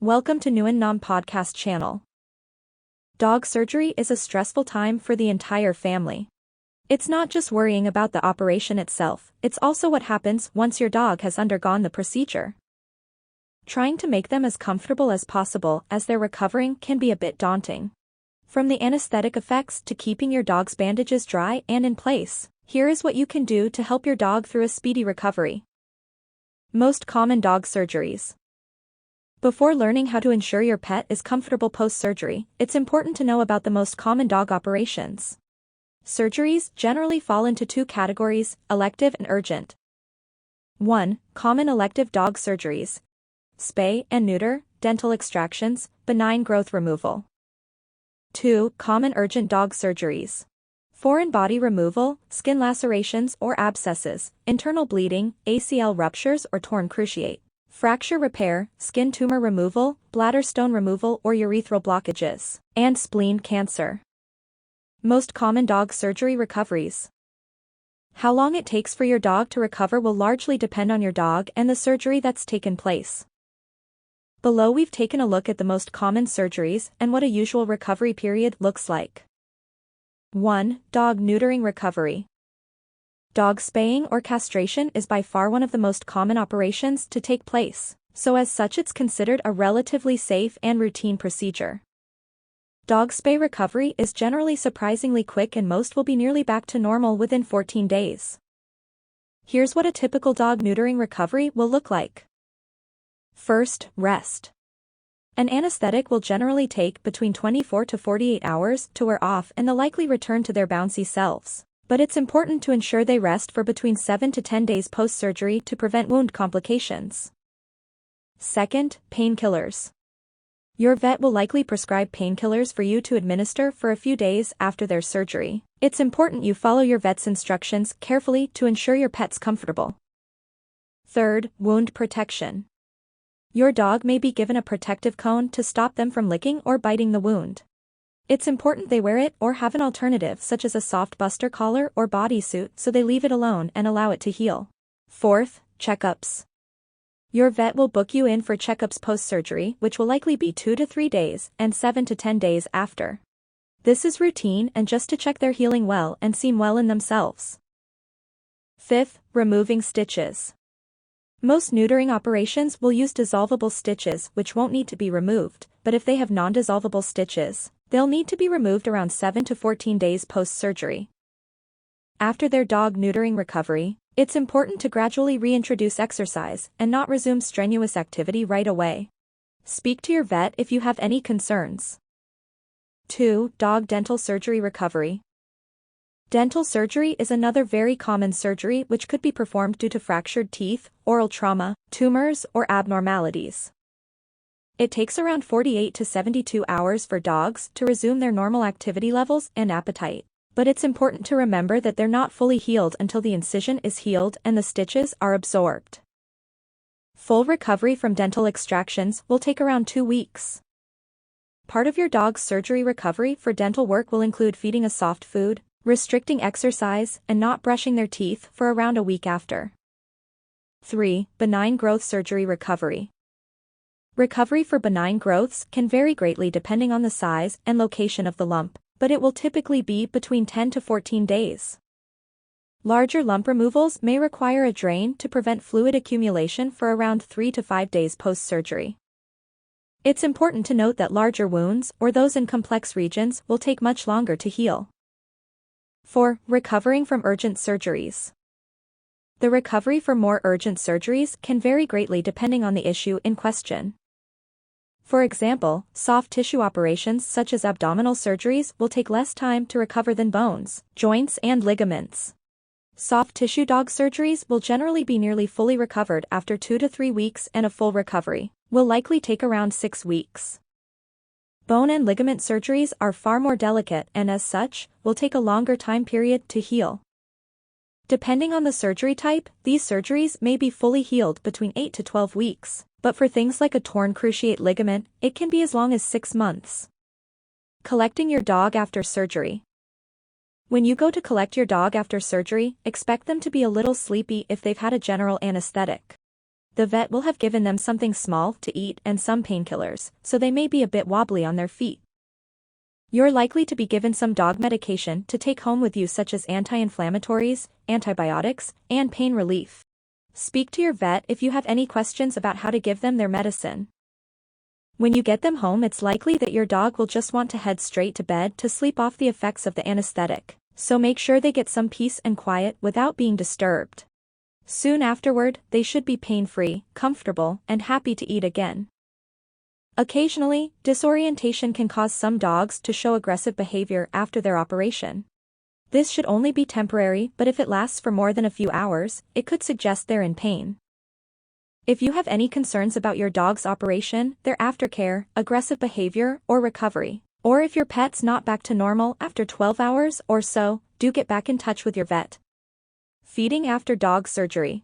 Welcome to Nguyen Nam Podcast channel. Dog surgery is a stressful time for the entire family. It's not just worrying about the operation itself, it's also what happens once your dog has undergone the procedure. Trying to make them as comfortable as possible as they're recovering can be a bit daunting. From the anesthetic effects to keeping your dog's bandages dry and in place, here is what you can do to help your dog through a speedy recovery. Most common dog surgeries. Before learning how to ensure your pet is comfortable post-surgery, it's important to know about the most common dog operations. Surgeries generally fall into two categories, elective and urgent. 1. Common elective dog surgeries. Spay and neuter, dental extractions, benign growth removal. 2. Common urgent dog surgeries. Foreign body removal, skin lacerations or abscesses, internal bleeding, ACL ruptures or torn cruciate. Fracture repair, skin tumor removal, bladder stone removal or urethral blockages, and spleen cancer. Most common dog surgery recoveries. How long it takes for your dog to recover will largely depend on your dog and the surgery that's taken place. Below we've taken a look at the most common surgeries and what a usual recovery period looks like. 1. Dog neutering recovery. Dog spaying or castration is by far one of the most common operations to take place, so as such it's considered a relatively safe and routine procedure. Dog spay recovery is generally surprisingly quick and most will be nearly back to normal within 14 days. Here's what a typical dog neutering recovery will look like. First, rest. An anesthetic will generally take between 24 to 48 hours to wear off and they'll likely return to their bouncy selves. But it's important to ensure they rest for between 7 to 10 days post-surgery to prevent wound complications. Second, painkillers. Your vet will likely prescribe painkillers for you to administer for a few days after their surgery. It's important you follow your vet's instructions carefully to ensure your pet's comfortable. Third, wound protection. Your dog may be given a protective cone to stop them from licking or biting the wound. It's important they wear it or have an alternative such as a soft buster collar or bodysuit so they leave it alone and allow it to heal. Fourth, checkups. Your vet will book you in for checkups post-surgery, which will likely be 2 to 3 days and 7 to 10 days after. This is routine and just to check they're healing well and seem well in themselves. Fifth, removing stitches. Most neutering operations will use dissolvable stitches which won't need to be removed, but if they have non-dissolvable stitches, they'll need to be removed around 7 to 14 days post-surgery. After their dog neutering recovery, it's important to gradually reintroduce exercise and not resume strenuous activity right away. Speak to your vet if you have any concerns. 2. Dog dental surgery recovery. Dental surgery is another very common surgery which could be performed due to fractured teeth, oral trauma, tumors, or abnormalities. It takes around 48 to 72 hours for dogs to resume their normal activity levels and appetite, but it's important to remember that they're not fully healed until the incision is healed and the stitches are absorbed. Full recovery from dental extractions will take around 2 weeks. Part of your dog's surgery recovery for dental work will include feeding a soft food, restricting exercise, and not brushing their teeth for around a week after. 3. Benign growth surgery recovery. Recovery for benign growths can vary greatly depending on the size and location of the lump, but it will typically be between 10 to 14 days. Larger lump removals may require a drain to prevent fluid accumulation for around 3 to 5 days post-surgery. It's important to note that larger wounds, or those in complex regions, will take much longer to heal. 4. Recovering from urgent surgeries. The recovery for more urgent surgeries can vary greatly depending on the issue in question. For example, soft tissue operations such as abdominal surgeries will take less time to recover than bones, joints and ligaments. Soft tissue dog surgeries will generally be nearly fully recovered after 2 to 3 weeks and a full recovery will likely take around 6 weeks. Bone and ligament surgeries are far more delicate and as such, will take a longer time period to heal. Depending on the surgery type, these surgeries may be fully healed between 8 to 12 weeks, but for things like a torn cruciate ligament, it can be as long as 6 months. Collecting your dog after surgery. When you go to collect your dog after surgery, expect them to be a little sleepy if they've had a general anesthetic. The vet will have given them something small to eat and some painkillers, so they may be a bit wobbly on their feet. You're likely to be given some dog medication to take home with you, such as anti-inflammatories, antibiotics, and pain relief. Speak to your vet if you have any questions about how to give them their medicine. When you get them home, it's likely that your dog will just want to head straight to bed to sleep off the effects of the anesthetic, so make sure they get some peace and quiet without being disturbed. Soon afterward, they should be pain-free, comfortable, and happy to eat again. Occasionally, disorientation can cause some dogs to show aggressive behavior after their operation. This should only be temporary, but if it lasts for more than a few hours, it could suggest they're in pain. If you have any concerns about your dog's operation, their aftercare, aggressive behavior, or recovery, or if your pet's not back to normal after 12 hours or so, do get back in touch with your vet. Feeding after dog surgery.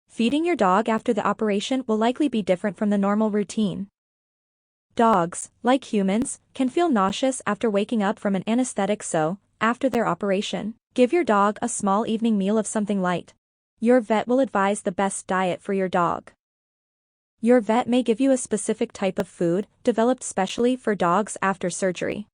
Feeding your dog after the operation will likely be different from the normal routine. Dogs, like humans, can feel nauseous after waking up from an anesthetic, so, after their operation, give your dog a small evening meal of something light. Your vet will advise the best diet for your dog. Your vet may give you a specific type of food, developed specially for dogs after surgery.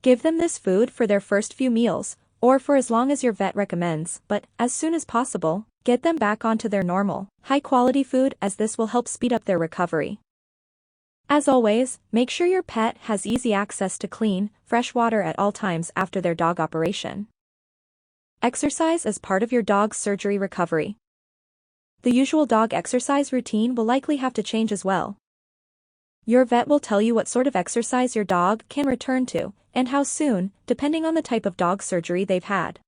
Give them this food for their first few meals, or for as long as your vet recommends, but, as soon as possible, get them back onto their normal, high-quality food, as this will help speed up their recovery. As always, make sure your pet has easy access to clean, fresh water at all times after their dog operation. Exercise as part of your dog's surgery recovery. The usual dog exercise routine will likely have to change as well. Your vet will tell you what sort of exercise your dog can return to, and how soon, depending on the type of dog surgery they've had.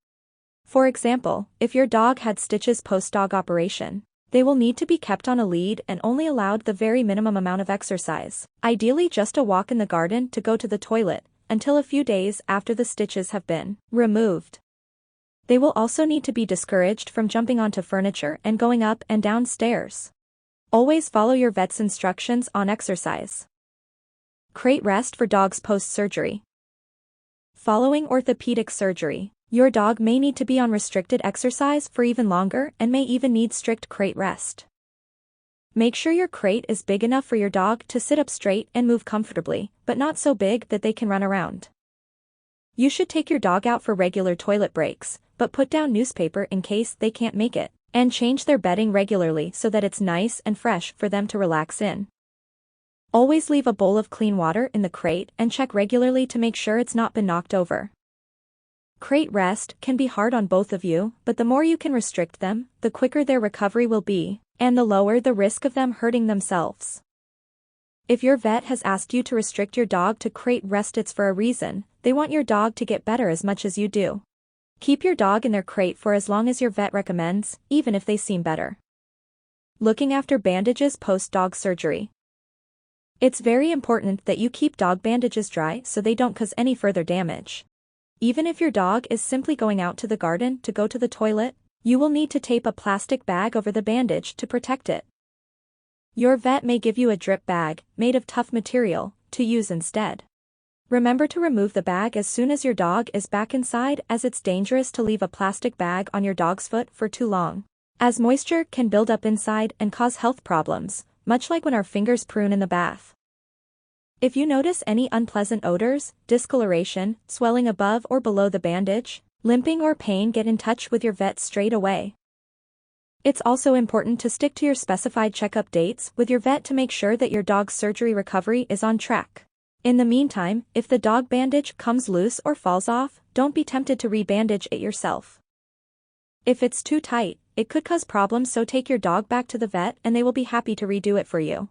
For example, if your dog had stitches post-dog operation, they will need to be kept on a lead and only allowed the very minimum amount of exercise, ideally just a walk in the garden to go to the toilet, until a few days after the stitches have been removed. They will also need to be discouraged from jumping onto furniture and going up and down stairs. Always follow your vet's instructions on exercise. Crate rest for dogs post-surgery. Following orthopedic surgery, your dog may need to be on restricted exercise for even longer and may even need strict crate rest. Make sure your crate is big enough for your dog to sit up straight and move comfortably, but not so big that they can run around. You should take your dog out for regular toilet breaks, but put down newspaper in case they can't make it, and change their bedding regularly so that it's nice and fresh for them to relax in. Always leave a bowl of clean water in the crate and check regularly to make sure it's not been knocked over. Crate rest can be hard on both of you, but the more you can restrict them, the quicker their recovery will be, and the lower the risk of them hurting themselves. If your vet has asked you to restrict your dog to crate rest, it's for a reason. They want your dog to get better as much as you do. Keep your dog in their crate for as long as your vet recommends, even if they seem better. Looking after bandages post-dog surgery. It's very important that you keep dog bandages dry so they don't cause any further damage. Even if your dog is simply going out to the garden to go to the toilet, you will need to tape a plastic bag over the bandage to protect it. Your vet may give you a drip bag, made of tough material, to use instead. Remember to remove the bag as soon as your dog is back inside, as it's dangerous to leave a plastic bag on your dog's foot for too long, as moisture can build up inside and cause health problems, much like when our fingers prune in the bath. If you notice any unpleasant odors, discoloration, swelling above or below the bandage, limping or pain, get in touch with your vet straight away. It's also important to stick to your specified checkup dates with your vet to make sure that your dog's surgery recovery is on track. In the meantime, if the dog bandage comes loose or falls off, don't be tempted to re-bandage it yourself. If it's too tight, it could cause problems, so take your dog back to the vet and they will be happy to redo it for you.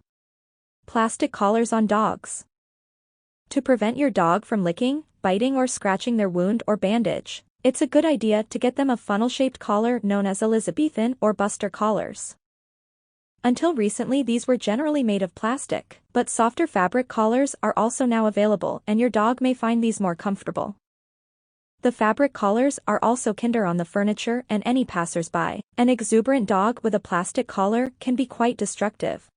Plastic collars on dogs. To prevent your dog from licking, biting or scratching their wound or bandage, it's a good idea to get them a funnel-shaped collar known as Elizabethan or Buster collars. Until recently, these were generally made of plastic, but softer fabric collars are also now available, and your dog may find these more comfortable. The fabric collars are also kinder on the furniture and any passers-by. An exuberant dog with a plastic collar can be quite destructive.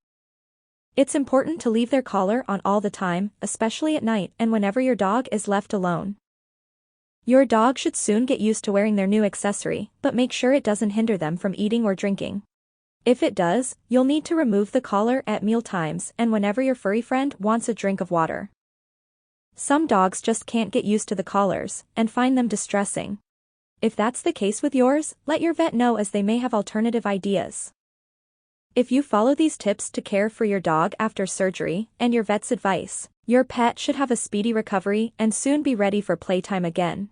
It's important to leave their collar on all the time, especially at night and whenever your dog is left alone. Your dog should soon get used to wearing their new accessory, but make sure it doesn't hinder them from eating or drinking. If it does, you'll need to remove the collar at meal times and whenever your furry friend wants a drink of water. Some dogs just can't get used to the collars and find them distressing. If that's the case with yours, let your vet know as they may have alternative ideas. If you follow these tips to care for your dog after surgery and your vet's advice, your pet should have a speedy recovery and soon be ready for playtime again.